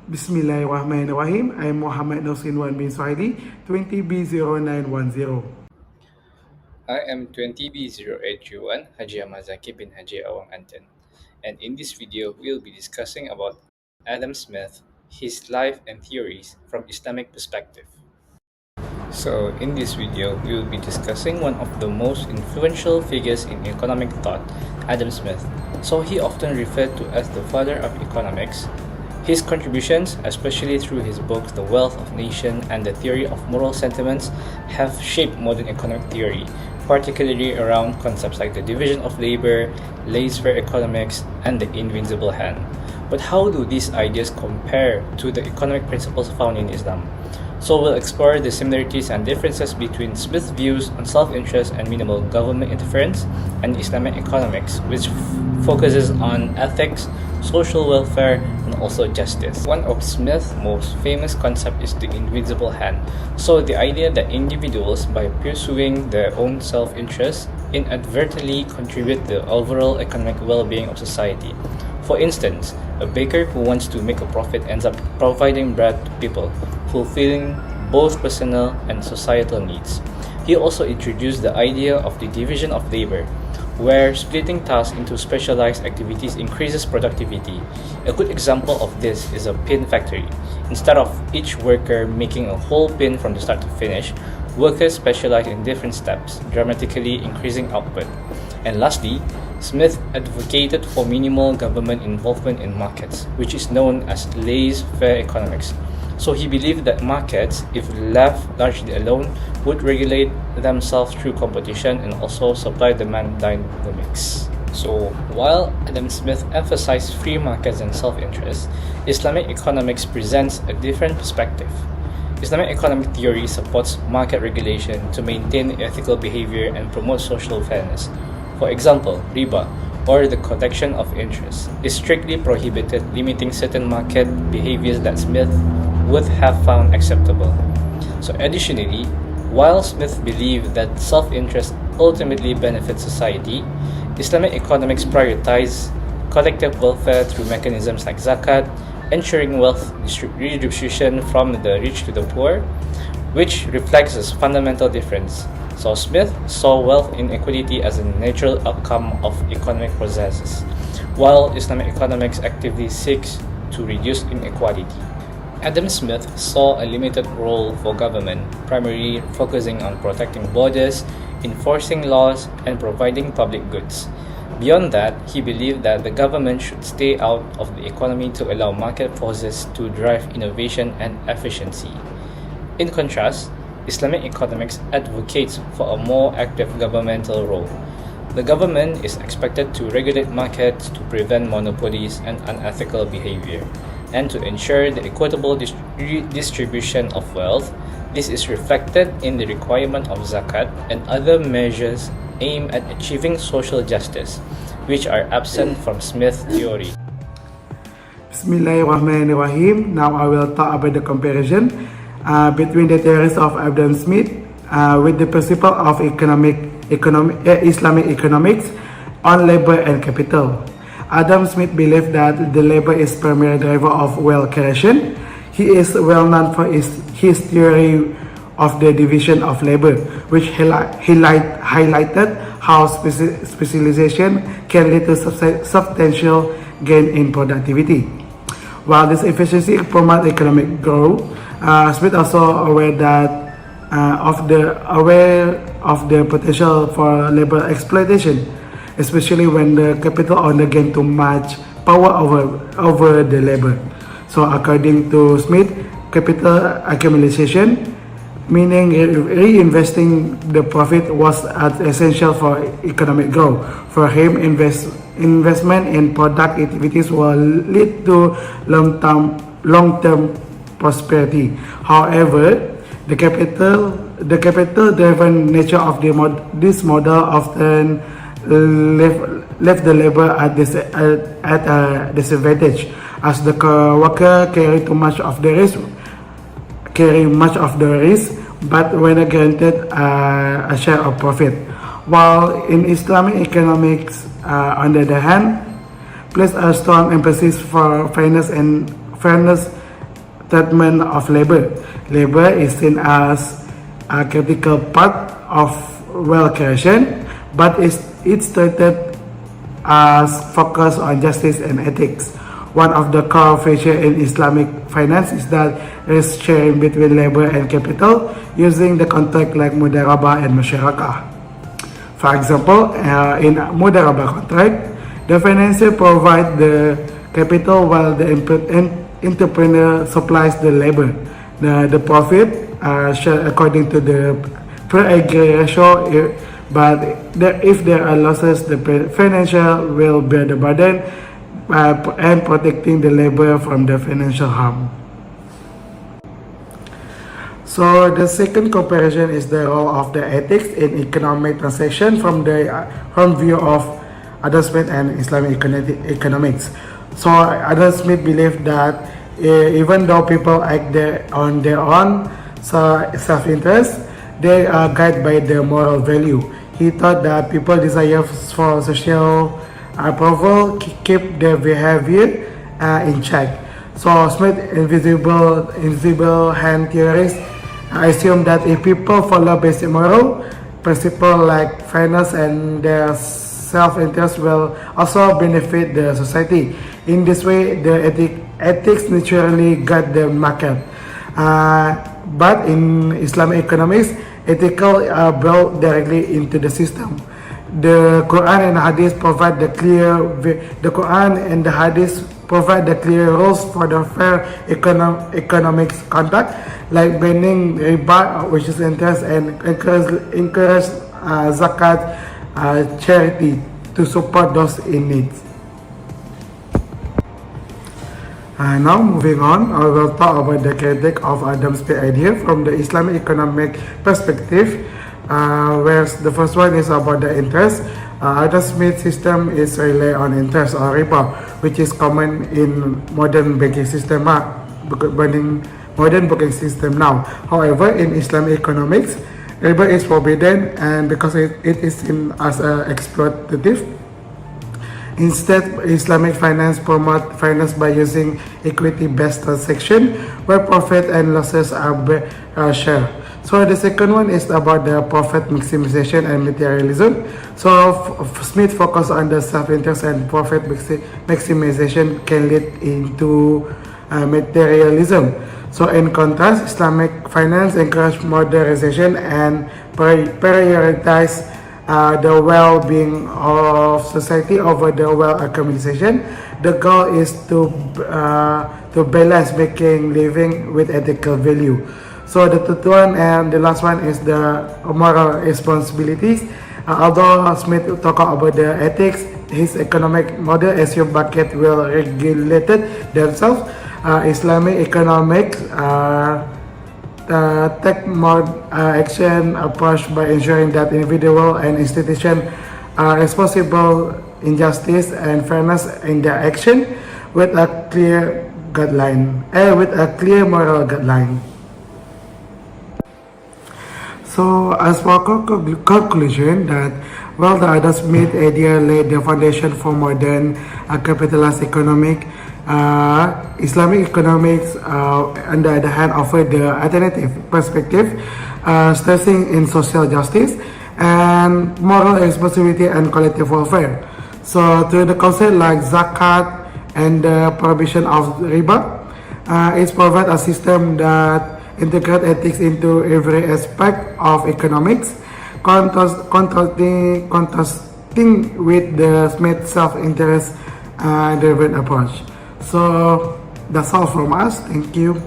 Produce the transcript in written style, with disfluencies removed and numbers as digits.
Bismillahirrahmanirrahim. I am Muhammad Nosrinwan bin Suhaili, 20B0910. I am 20B0831 Haji Hamazaki bin Haji Awang Anten, and in this video we'll be discussing about Adam Smith, his life and theories from Islamic perspective. So in this video we will be discussing one of the most influential figures in economic thought, Adam Smith. So he often referred to as the father of economics. His contributions, especially through his books The Wealth of Nations and The Theory of Moral Sentiments, have shaped modern economic theory, particularly around concepts like the division of labor, laissez-faire economics, and the invincible hand. But how do these ideas compare to the economic principles found in Islam? So we'll explore the similarities and differences between Smith's views on self-interest and minimal government interference and Islamic economics, which focuses on ethics, social welfare, and also justice. One of Smith's most famous concepts is the invisible hand. So the idea that individuals, by pursuing their own self-interest, inadvertently contribute to the overall economic well-being of society. For instance, a baker who wants to make a profit ends up providing bread to people, fulfilling both personal and societal needs. He also introduced the idea of the division of labor, where splitting tasks into specialized activities increases productivity. A good example of this is a pin factory. Instead of each worker making a whole pin from the start to finish, workers specialize in different steps, dramatically increasing output. And lastly, Smith advocated for minimal government involvement in markets, which is known as laissez-faire economics. So he believed that markets, if left largely alone, would regulate themselves through competition and also supply-demand dynamics. So while Adam Smith emphasized free markets and self-interest, Islamic economics presents a different perspective. Islamic economic theory supports market regulation to maintain ethical behavior and promote social fairness. For example, riba, or the collection of interest, is strictly prohibited, limiting certain market behaviors that Smith would have found acceptable. So additionally, while Smith believed that self-interest ultimately benefits society, Islamic economics prioritizes collective welfare through mechanisms like zakat, ensuring wealth redistribution from the rich to the poor, which reflects this fundamental difference. So Smith saw wealth inequality as a natural outcome of economic processes, while Islamic economics actively seeks to reduce inequality. Adam Smith saw a limited role for government, primarily focusing on protecting borders, enforcing laws, and providing public goods. Beyond that, he believed that the government should stay out of the economy to allow market forces to drive innovation and efficiency. In contrast, Islamic economics advocates for a more active governmental role. The government is expected to regulate markets to prevent monopolies and unethical behavior, and to ensure the equitable distribution of wealth. This is reflected in the requirement of zakat and other measures aimed at achieving social justice, which are absent from Smith's theory. Bismillahirrahmanirrahim. Now I will talk about the comparison between the theories of Adam Smith with the principle of Islamic economics on labor and capital. Adam Smith believed that the labor is primary driver of wealth creation. He is well known for his theory of the division of labor, which highlighted how specialization can lead to substantial gain in productivity. While this efficiency promotes economic growth, Smith also aware of the potential for labor exploitation, especially when the capital owner gain too much power over the labor. So according to Smith, capital accumulation, meaning reinvesting the profit, was essential for economic growth. For him, investment in product activities will lead to long-term prosperity. However, the capital-driven nature of this model often left the labor at a disadvantage, as the worker carry much of the risk, but when granted a share of profit. While in Islamic economics, on the other hand, place a strong emphasis for fairness treatment of labor. Labor is seen as a critical part of wealth creation, but it's treated as focus on justice and ethics. One of the core features in Islamic finance is that risk sharing between labor and capital using the contract like mudarabah and musyarakah. For example, in mudarabah contract, the financier provides the capital while the entrepreneur supplies the labor. The profit are shared according to the per acre ratio, but if there are losses, the financier will bear the burden and protecting the labor from the financial harm. So the second comparison is the role of the ethics in economic transaction from view of Adam Smith and Islamic economics. So Adam Smith believed that even though people act on their own self-interest, they are guided by the moral value. He thought that people desire for social approval keep their behavior in check. So Smith invisible hand theorists assume that if people follow basic moral principles like fairness and their self-interest will also benefit the society. In this way, the ethics naturally guide the market. But in Islamic economics, ethical are built directly into the system. The Quran and Hadith provide the clear rules for the fair economic conduct, like banning riba, which is interest, and encourage zakat, charity, to support those in need. Now moving on, I will talk about the critique of Adam Smith's idea from the Islamic economic perspective. Where the first one is about the interest. Adam Smith's system is rely on interest or riba, which is common in modern banking system now. However, in Islamic economics, riba is forbidden, and because it is seen as exploitative. Instead, Islamic finance promote finance by using equity-based transaction where profit and losses are shared. So the second one is about the profit maximization and materialism. So Smith focused on the self-interest, and profit maximization can lead into materialism. So in contrast, Islamic finance encourage modernization and prioritize the well-being of society over the wealth accumulation. The goal is to balance making living with ethical value. So the third one and the last one is the moral responsibilities. Although Smith talk about the ethics, his economic model assume market will regulate themselves. Islamic economics take more action approach by ensuring that individual and institution are responsible in justice and fairness in their action with a clear moral guideline. So as for conclusion, that while the Adam Smith idea laid the foundation for modern capitalist economic, Islamic economics, on the other hand, offer the alternative perspective, stressing in social justice and moral responsibility and collective welfare. So through the concept like zakat and the prohibition of riba, it provides a system that integrate ethics into every aspect of economics, contrasting with the Smith self-interest driven approach. So that's all from us. Thank you.